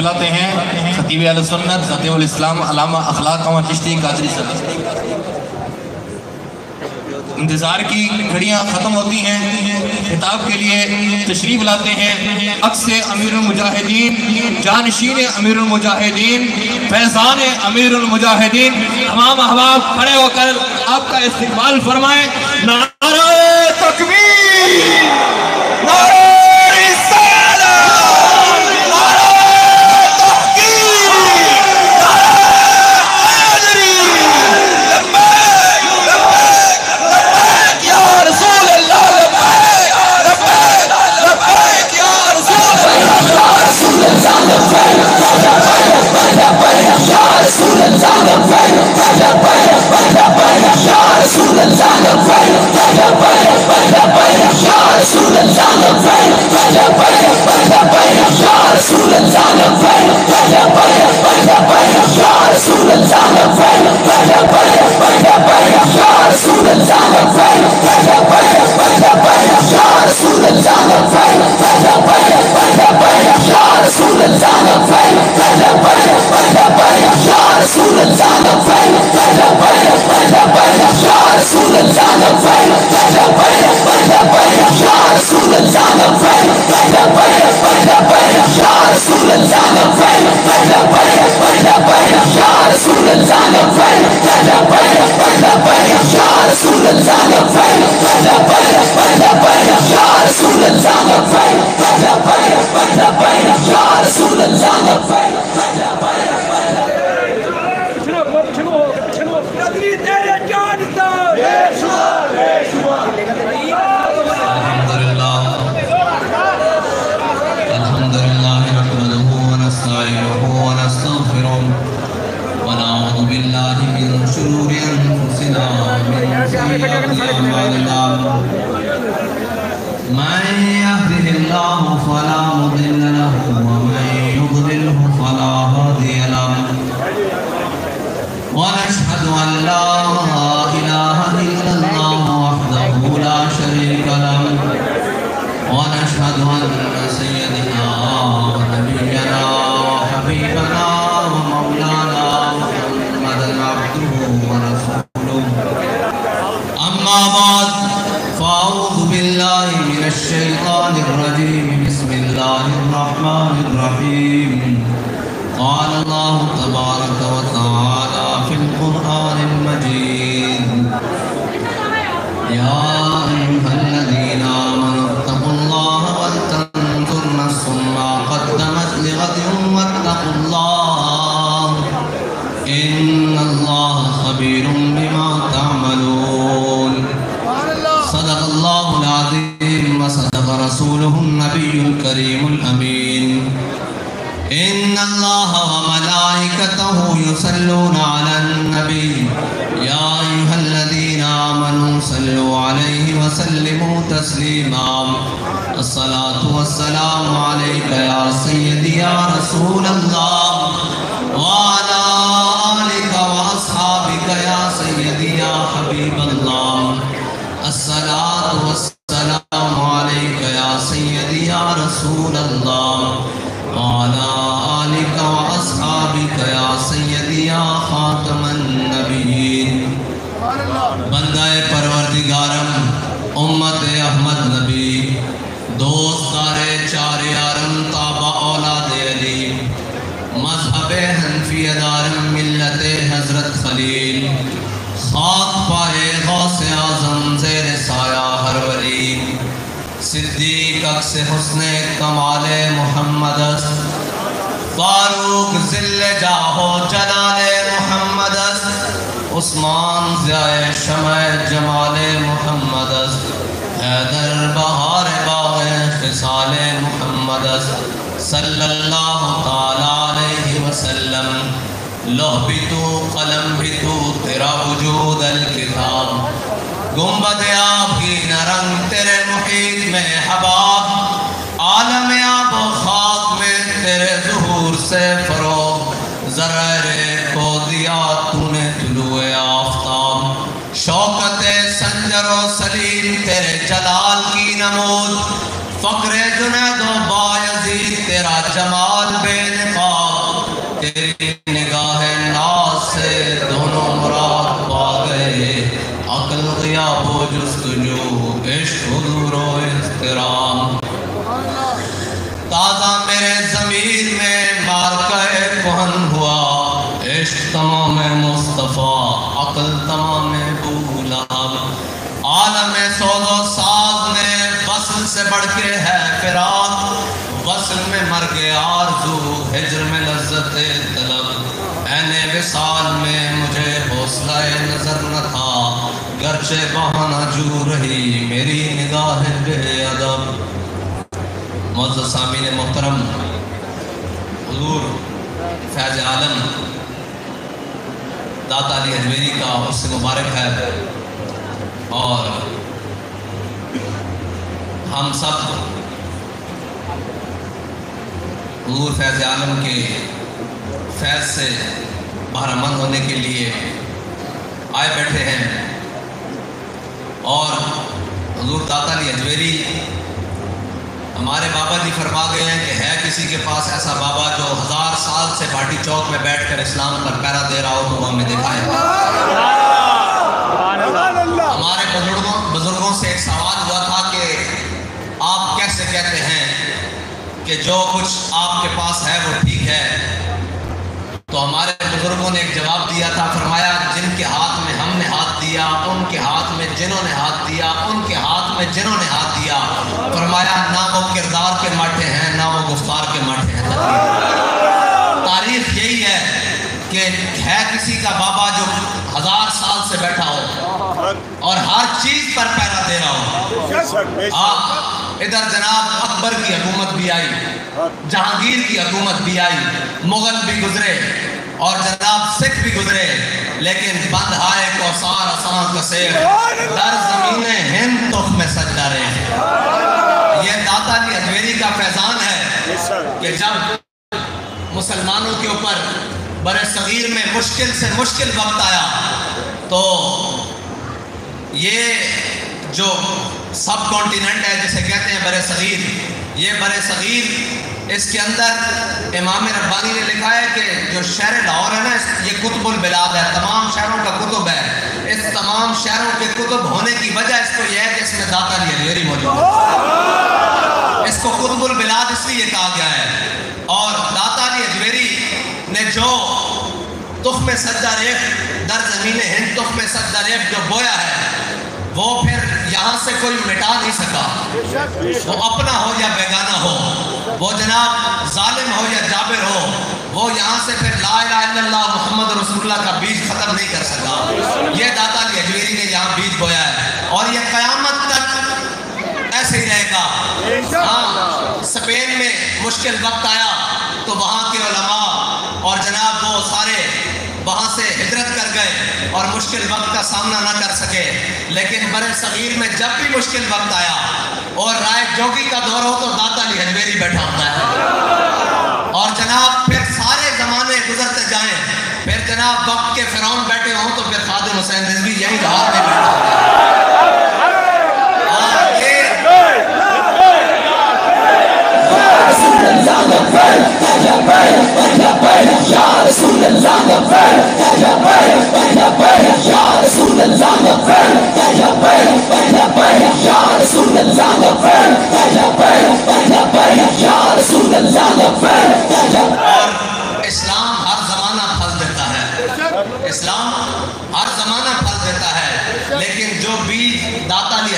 ملاتے ہیں خطیب اہل سنت خطیب الاسلام علامہ اخلاق قمر چشتی قادری صاحب. انتظار کی گھڑیاں ختم ہوتی ہیں، خطاب کے لیے تشریف لاتے ہیں عکس امیر المجاہدین، جانشین امیر المجاہدین، فیضان امیر المجاہدین. تمام احباب کھڑے ہو کر آپ کا استقبال فرمائیں. نعرہ تکبیر، نعرہ شوکت سنجر و سلیم تیرے جلال کی نمود فقر جنید و بایزید تیرا جمال بے نقاب، تیری نگاہ ناز سے دونوں مراد پا گئے، عقل غیاب و جستجو عشق حضور و احترام۔ تازہ میرے ضمیر میں مارکہ کہن ہوا، عشق تمام مصطفیٰ عقل تمام ابو لہب۔ عالم سوز و ساز میں وصل سے بڑھ کے ہے فراق، وصل میں مرگ آرزو ہجر میں لذت طلب۔ عین وصال میں مجھے حوصلہ نظر نہ تھا، گرچہ بہانہ جو رہی میری نگاہ بے ادب۔ معزز سامعین محترم، حضور فیض عالم داتا علی اجمیری کا عرس مبارک ہے، اور ہم سب حضور فیض عالم کے فیض سے بہرہ مند ہونے کے لیے آئے بیٹھے ہیں۔ اور حضور داتا علی اجمیری ہمارے بابا جی فرما گئے ہیں کہ ہے کسی کے پاس ایسا بابا جو 1000 سال سے بھاٹی چوک میں بیٹھ کر اسلام پر پہرا دے رہا ہو تو وہ ہمیں دکھائے۔ ہمارے بزرگوں سے ایک سوال ہوا تھا کہ آپ کیسے کہتے ہیں کہ جو کچھ آپ کے پاس ہے وہ ٹھیک ہے؟ تو ہمارے بزرگوں نے ایک جواب دیا تھا، فرمایا جن کے ہاتھ میں ہم نے ہاتھ دیا، ان کے ہاتھ میں جنہوں نے ہاتھ دیا، ان کے ہاتھ میں جنہوں نے ہاتھ دیا، فرمایا نہ وہ کردار کے ماٹھے ہیں نہ وہ گفتار کے ماٹھے ہیں۔ تاریخ یہی ہے کہ ہے کسی کا بابا جو 1000 سال سے بیٹھا ہو اور ہر چیز پر پہرا دے رہا ہو۔ ادھر جناب اکبر کی حکومت بھی آئی، جہانگیر کی حکومت بھی آئی، مغل بھی گزرے اور جناب سکھ بھی گزرے، لیکن بند ہائے کوثار اساں کسیر در زمین ہند تخم سجدہ رہے۔ یہ داتا علی اجمیری کا فیضان ہے کہ جب مسلمانوں کے اوپر برِ صغیر میں مشکل سے مشکل وقت آیا تو یہ جو سب کانٹیننٹ ہے جسے کہتے ہیں برِ صغیر، یہ برِ صغیر اس کے اندر امام ربانی نے لکھا ہے کہ جو شہر لاہور ہے نا، یہ قطب البلاد ہے، تمام شہروں کا قطب ہے۔ اس تمام شہروں کے قطب ہونے کی وجہ اس کو یہ ہے کہ اس میں داتا علی اجمیری موجود ہے۔ اس کو قطب البلاد اس لیے کہا گیا ہے۔ اور داتا علی اجمیری نے جو تخم سجدہ ریخت در زمین ہند تخم سجدہ ریخت جو بویا ہے وہ پھر یہاں سے کوئی مٹا نہیں سکا، وہ اپنا ہو یا بیگانہ ہو، وہ جناب ظالم ہو یا جابر ہو، وہ یہاں سے پھر لا الہ الا اللہ محمد رسول اللہ کا بیج ختم نہیں کر سکا۔ یہ داتا علی اجمیری نے یہاں بیج بویا ہے اور یہ قیامت تک ایسے ہی رہے گا۔ ہاں، اسپین میں مشکل وقت آیا تو وہاں کے علماء اور جناب وہ سارے وہاں سے ہجرت کر گئے اور مشکل وقت کا سامنا نہ کر سکے، لیکن برِ صغیر میں جب بھی مشکل وقت آیا اور رائے جوگی کا دور ہو تو داتا علی اجمیری بیٹھا ہوتا ہے۔ اور جناب پھر سارے زمانے گزرتے جائیں، پھر جناب وقت کے فرعون بیٹھے ہوں تو پھر خادم حسین رضوی یہی رات میں بیٹھا ہوتا ہے۔ اسلام ہر زمانہ پھل دیتا ہے، اسلام ہر زمانہ پھل دیتا ہے، لیکن جو بیج داتا علی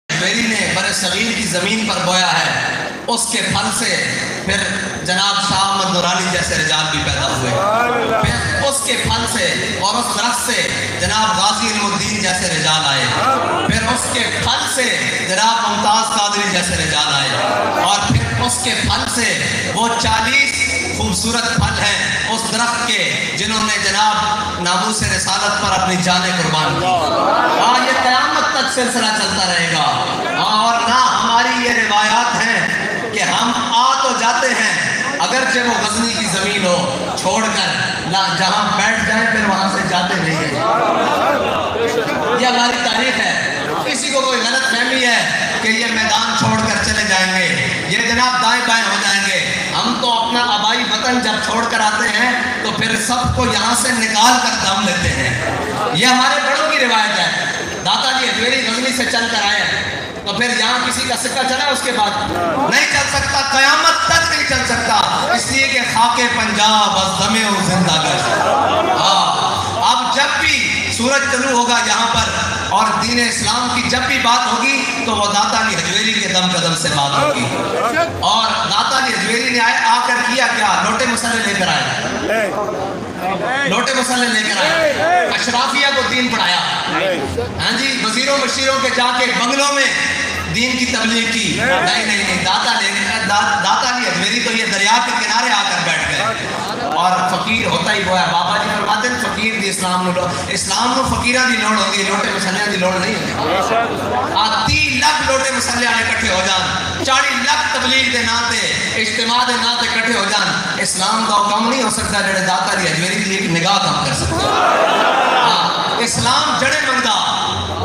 اجمیری نے برِ صغیر کی زمین پر بویا ہے اس کے پھل سے پھر جناب شاہ احمد نورانی جیسے رجال بھی پیدا ہوئے، پھر اس کے پھل سے اور اس درخت سے جناب غازی علم الدین جیسے رجال آئے، پھر اس کے پھل سے جناب ممتاز قادری جیسے رجال آئے، اور پھر اس کے پھل سے وہ 40 خوبصورت پھل ہیں اس درخت کے جنہوں نے جناب ناموس رسالت پر اپنی جانیں قربان کی۔ یہ قیامت تک سلسلہ چلتا رہے گا۔ اور نہ ہماری یہ روایات ہیں کہ ہم آ تو جاتے ہیں اگرچہ وہ غزنی کی زمین ہو چھوڑ کر جہاں بیٹھ جائیں پھر وہاں سے جاتے نہیں ہیں۔ یہ ہماری تاریخ ہے۔ اب کسی کو کوئی غلط فہمی ہے کہ یہ میدان چھوڑ کر چلے جائیں گے، یہ جناب دائیں بائیں ہو جائیں گے، ہم تو اپنا آبائی وطن جب چھوڑ کر آتے ہیں تو پھر سب کو یہاں سے نکال کر دم لیتے ہیں. یہ ہمارے بڑوں کی روایت ہے. داتا جی حجویری غزنی سے چل کر آئے ہیں تو پھر یہاں کسی کا سکہ چلا اس کے بعد نہیں چل سکتا، قیامت تک نہیں چل سکتا، اس لیے کہ خاک پنجاب از دمے و زندہ گشت. اب جب بھی سورج طلوع ہوگا یہاں پر اور دین اسلام کی جب بھی بات ہوگی تو وہ داتا علی حجویری کے دم قدم سے بات ہوگی. اور داتا علی حجویری نے آ کر کیا کیا؟ لوٹے مسلح لے کر آئے، لوٹے مسلح لے کر آئے، اشرافیہ کو دین پڑھایا. ہاں جی، وزیروں مشیروں کے جا کے بنگلوں میں دین کی تبلیغ کی. نہیں داتا علی حجویری تو یہ دریا کے کنارے آ کر بیٹھ گئے. اور فقیر ہوتا ہی وہ ہے. بابا جی فرماتے ہیں فقیر دی اسلام نو فقیراں دی لوڑ ہوندی ہے، لوٹے مسلیاں دی لوڑ نہیں ہوندی. 30 لاکھ لوٹے مسلے والے اکٹھے ہو جان، 40 لاکھ تبلیغ دے نام تے اجتماع دے نام تے اکٹھے ہو جان، اسلام دا کام نہیں ہو سکتا جڑے داتا علی حجویری دی ایک نگاہ کام کر سکتا. اسلام جڑے منگدا،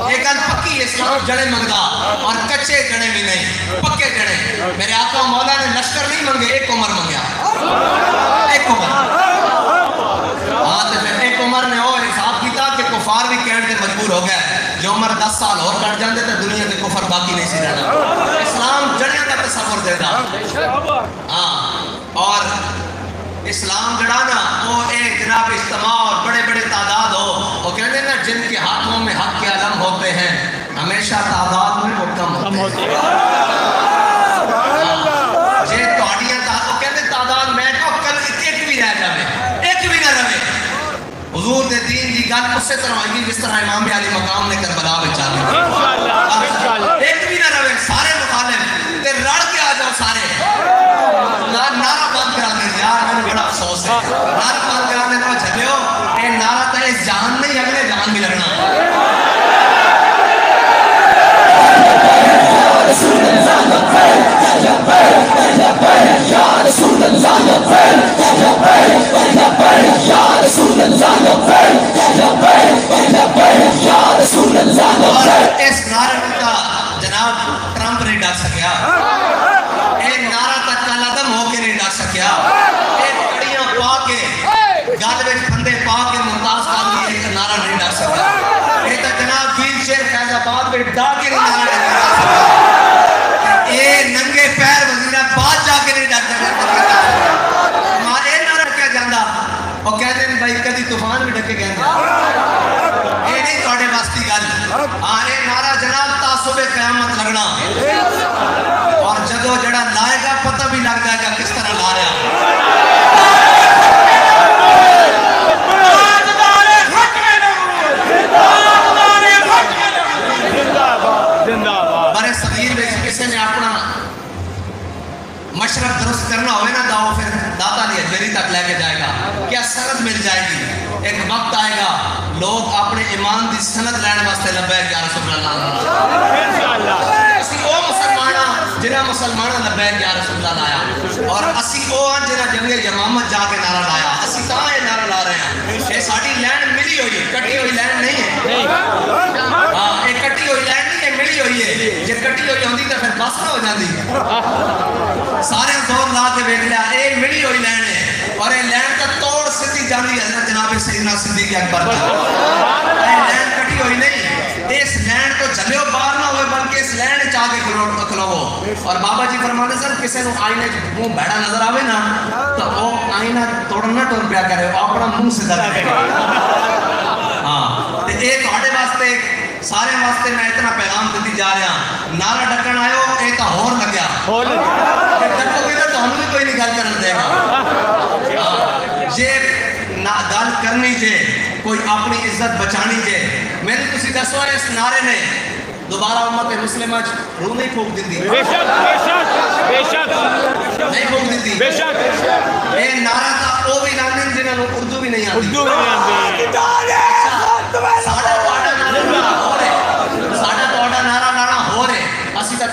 ایک گل پکی، اسلام جڑے منگدا اور کچے جڑے بھی نہیں، پکے جڑے. میرے آقا مولا نے لشکر نہیں منگے، ایک عمر منگیا، ایک عمر. ہاں تو پھر ایک عمر نے وہ حساب کیتا کہ کفار بھی کہنے کے مجبور ہو گئے، جو عمر 10 سال اور کٹ جاندے تو دنیا کے کفر باقی نہیں سی رہنا. اسلام جڑیاں کا تصور دے دا. ہاں اور اسلام جڑا نا وہ ایک جناب اجتماع اور بڑے بڑے تعداد ہو، وہ کہتے ہیں نا جن کے ہاتھوں میں حق کے علم ہوتے ہیں ہمیشہ تعداد میں وہ کم ہوتے ہیں. یہ توڑیاں وہ کہتے ہیں تعداد میں تو کل ایک بھی رہ جاوے، ایک بھی نہ رہے. حضور دے دین دی گل اس طرح ہوئی جس طرح امام علی مقام نے کربلا میں چاہے ایک بھی نہ رہے، سارے مخالف تے رڑ کے آ جاؤ سارے. نعرہ بند کرا دیں یار، میں نے بڑا افسوس ہے، نعرہ بند کرا دیں تو جھگے ہو، اے نعرہ تو اس جہان نہیں اگلے جہان بھی لگنا. اس نعرہ کا جناب ٹرمپ نہیں ڈال سکیا، اے نعرہ تک کا لدم ہو کے نہیں ڈال سکیا، اے کڑیاں پا کے گال میں پھندے پا کے ممتاز قادری ایک نعرہ نہیں ڈال سکیا، اے تو جناب ویل چیئر فیض آباد میں ڈال کے نہیں نعرہ ڈال سکیا، اے ننگے پیر وزیرہ بات جا کے نہیں ڈال سکیا. ہمارے نعرہ کیا جاندہ وہ کہتے ہیں بھائی کدی طوفان بھی ڈکے گئے اے نہیں توڑے واسطی گل. اے نعرہ جناب تعصب قیامت لگنا اور جدو جڑا لائے گا پتہ بھی لگ جائے گا کس طرح لا رہا. برے صغیر میں کسی نے اپنا مشرف درست کرنا ہوئے نا داؤ پھر داتا علی حجویری تک لے کے جائے گا. کیا سند مل جائے گی؟ ایک وقت آئے گا لوگ اپنے ایمان دی سند لینے واسطے لبیک یا رسول اللہ. اسی او مسلمانہ جنہاں مسلمانہ لبیک یا رسول اللہ لایا اور اسی او جنہاں جنگ یمامت جا کے نعرہ لایا. اسی کہاں یہ نعرہ لا رہے ہیں؟ یہ ساڑھی لینڈ ملی ہوئی ہے، کٹی ہوئی لینڈ نہیں ہے. ہاں یہ کٹی ہوئی لینڈ نہیں ہے، ملی ہوئی ہے. یہ کٹی ہوئی ہوندی تو پھر بس نہ ہو جاندی. سارے زور لا کے بیٹھ لیا اے ملی ہوئی لینڈ ہے اور اے لینڈ کا توڑ سدھی جانی حضرت جناب سیدنا صدیق اکبر کا. اے لینڈ کٹی ہوئی نہیں، اس لینڈ کو جھلیو باہر نہ ہوئے بلکہ اس لینڈ چاہ کے کھلوو. اور بابا جی فرماتے سر کسے نو آئینے منہ بھیڑا نظر آوے نا تو وہ آئینہ توڑنا ٹور پیا کرے، اپنا منہ سے در کرے. ہاں اے توڑے واسطے سارے واسطے میں اتنا پیغام دیتی جا رہا ہوں. نعرہ ڈکن آئے ہو اے تا ہور لگیا، ڈکو گے تو ہم بھی کوئی نہیں گل کرنے دے گا. یہ گل کرنی جے کوئی اپنی عزت بچانی جے. میں نے کسی دسو ہے اس نعرے نے دوبارہ امت مسلمہ روح نہیں پھوک دیتی، بے شک بے شک بے شک نہیں پھوک دیتی. بے شک اے نعرہ تا او بھی لاندن جنہوں اردو بھی نہیں آتی، اردو بھی نہیں آتی. ساڑھا توڑا نعرہ لانا ہو رہے، ساڑھا توڑا نعرہ لانا ہو رہے. اسی تا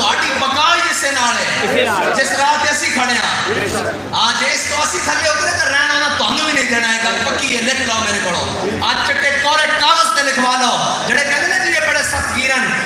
ਤੁਹਾਡੀ ਬਕਾ ਇਸੇ ਨਾਲ ਹੈ ਜਿਸ ਰਾਹ ਤੇ ਅਸੀਂ ਖੜੇ ਆ। ਅੱਜ ਇਸ ਤੋਂ ਅਸੀਂ ਥੱਲੇ ਉਤਰੇ ਤਾਂ ਰਹਿਣਾ ਨਾ ਤੁਹਾਨੂੰ ਵੀ ਨਹੀਂ ਦੇਣਾ ਹੈ, ਗੱਲ ਪੱਕੀ ਹੈ। ਲਿਖ ਲਓ ਮੇਰੇ ਕੋਲੋਂ, ਅੱਜ ਚਿੱਟੇ ਕੋਰੇ ਕਾਗਜ਼ ਤੇ ਲਿਖਵਾ ਲਓ। ਜਿਹੜੇ ਕਹਿੰਦੇ ਨੇ ਜੀ ਇਹ ਬੜੇ ਸਖਤਗੀਰਨ,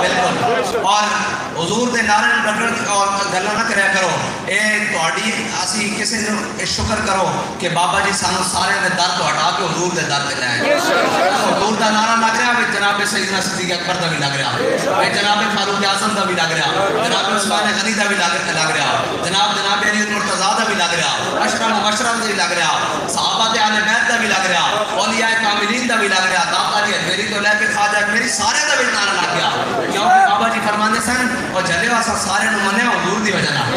بالکل اور حضور دے نعرے رکھن اور گلاں نہ کریا کرو اے تہاڈی اسی کسے نو شکر کرو کہ بابا جی سانو سارے دے در تو ہٹا کے حضور دے در تے لے حضور دا نعرہ لگ رہا ہے جناب سیدنا صدیق اکبر دا بھی لگ رہا ہے جناب فاروق اعظم دا بھی لگ رہا جناب عثمان غنی دا بھی لگ رہا جناب علی مرتضیٰ دا بھی لگ رہا اشرف مبشرہ دا بھی لگ رہا صحابہ دے اہل بیت دا بھی لگ رہا اولیاء کاملین دا بھی لگ رہا داتا جی میری تو لے کے خواجہ میری سارے دا بھی نعرہ لگ گیا کیونکہ بابا جی فرماندے سن اور جلے واسا سارے نو منیا حضور دی وجہ نال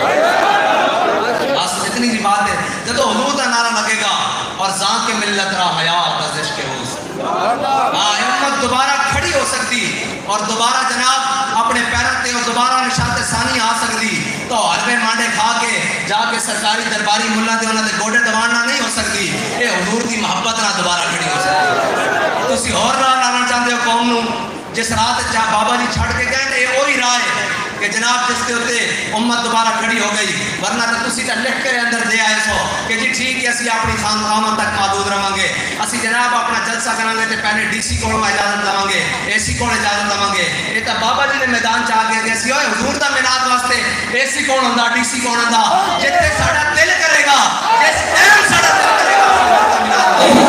بس اتنی سی بات ہے جب حضور دا نعرہ لگے گا اور ذات کے ملت را حیات از عشق حضور امت دوبارہ کھڑی ہو سکتی اور دوبارہ جناب اپنے پیروں تے اور دوبارہ نشاط ثانی آ سکتی تو حربے مانڈے کھا کے جا کے سرکاری درباری ملا دے انہاں دے گوڑے دبانا نہیں ہو سکتی اے حضور دی محبت نہ دوبارہ کھڑی ہو سکتی تسی اور راہ لانا چاہتے ہو قوم نو جس رات بابا جی چھڑ کے گئے اے وہی راہ ہے کہ جناب جس کے ہوتے امت دوبارہ کھڑی ہو گئی ورنہ تو تسی تا لکھ کے اندر دے آئے سو کہ جی ٹھیک ہے اسی اپنی خاندان تک محدود رہاں گے اسی جناب اپنا جلسہ کریں گے تے پہلے ڈی سی کو اجازت دواں گے اے سی کو اجازت دواں گے یہ تو بابا جی نے میدان چاہ گئے کہ اسی ہوئے حضور دا میلاد واسطے اے سی کون ہوندا ڈی سی کون ہوندا جتے ساڈا دل کرے گا جس ٹائم ساڈا دل کرے گا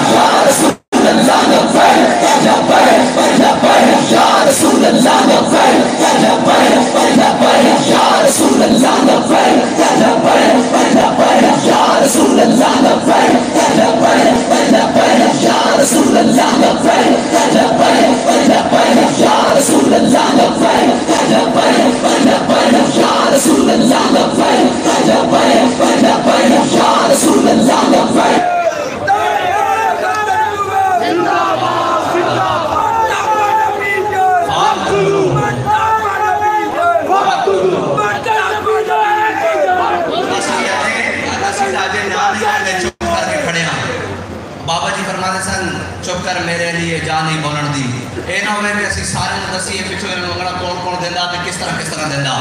بابا جی فرماتے سن چپ کر میرے لیے جا نہیں بولن دی اے نہ ہوئے کہ اسی سارے دسیے پچھو منگڑا کون کون دینا تے کس طرح دینا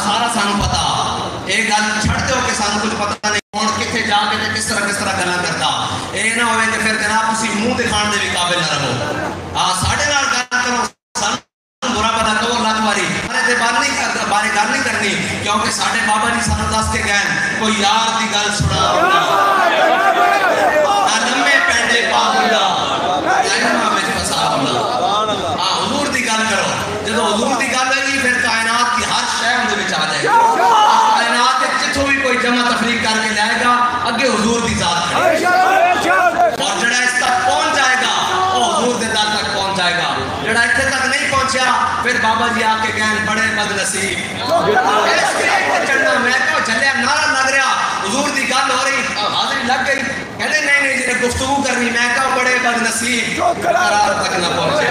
سارا سانو پتا اے گل چھڑتے ہو کہ سانو کچھ پتا نہیں کون کتنے جا کے تے کس طرح گلا کرتا اے نہ ہوئے کہ پھر جناب اسی منہ دکھان دے بھی قابل نہ رہو ساڈے نال گل کرو سانو برا پتا تو لگ ماری تے بارے گل نہیں کرنی کیونکہ ساڈے بابا جی سانو دس کے گئے کوئی یار دی گل سنا حضور دی گل کرو جب حضور دی گل ہے پھر کائنات کی ہر شے اندے وچ آ جائے گا کائنات جتھوں بھی کوئی جمع تفریق کر کے لائے گا اگے حضور دی ذات کھڑی اور جڑا اس تک پہنچ جائے گا وہ حضور دے در تک پہنچ جائے گا جڑا اتنے تک نہیں پہنچیا پھر بابا جی آ کے گئے بڑے بد نصیب اس کے چڑھنا میں کہو چلے نعرہ لگ رہا حضور دی گل ہو رہی حاضری لگ گئی کہتے نہیں جنہیں گفتگو کرنی میں کہو بڑے بد نصیب قرار تک نہ پہنچے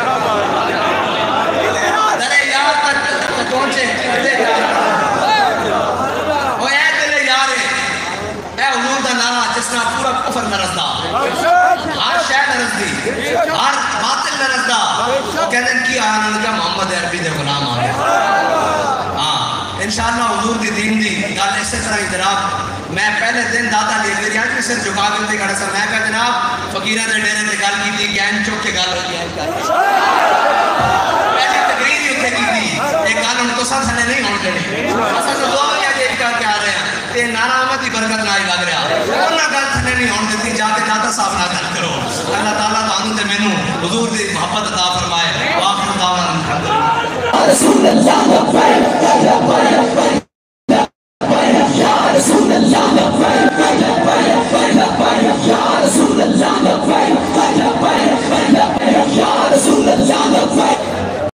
درے یار تک پہنچے وہ اے دلے یارے اے حضور دا نعرہ جس نے پورا کفر نرزدہ ہر شے نرزدی ہر باطل نرزدہ وہ کہتے ہیں کی آیا نلکہ محمد عربی دے غلام آگے انشاءاللہ حضور دی دین دی گل اسی طرح ہی جناب میں پہلے دن دادا لے میری آج بھی سر جھکا کے دے کھڑا سا میں کہا جناب فقیرہ دے ڈیرے دے گل کی تھی گین چوک کے گل ہوئی ہے پہلی تقریر ہی اتنے کی تھی ایک گل ان کو ساتھ سنے نہیں ہونے دے اساں سے دعا کیا دیکھ کر کے آ رہے ہیں تے نعرہ آمد کی برکت نہ لگ رہا انہاں گل سنے نہیں ہونے دیتی جا کے دادا صاحب نہ گل کرو اللہ تعالیٰ تعالیٰ تے مینوں حضور دی محبت عطا فرمائے واخر دعوانا الحمدللہ رسول اللہ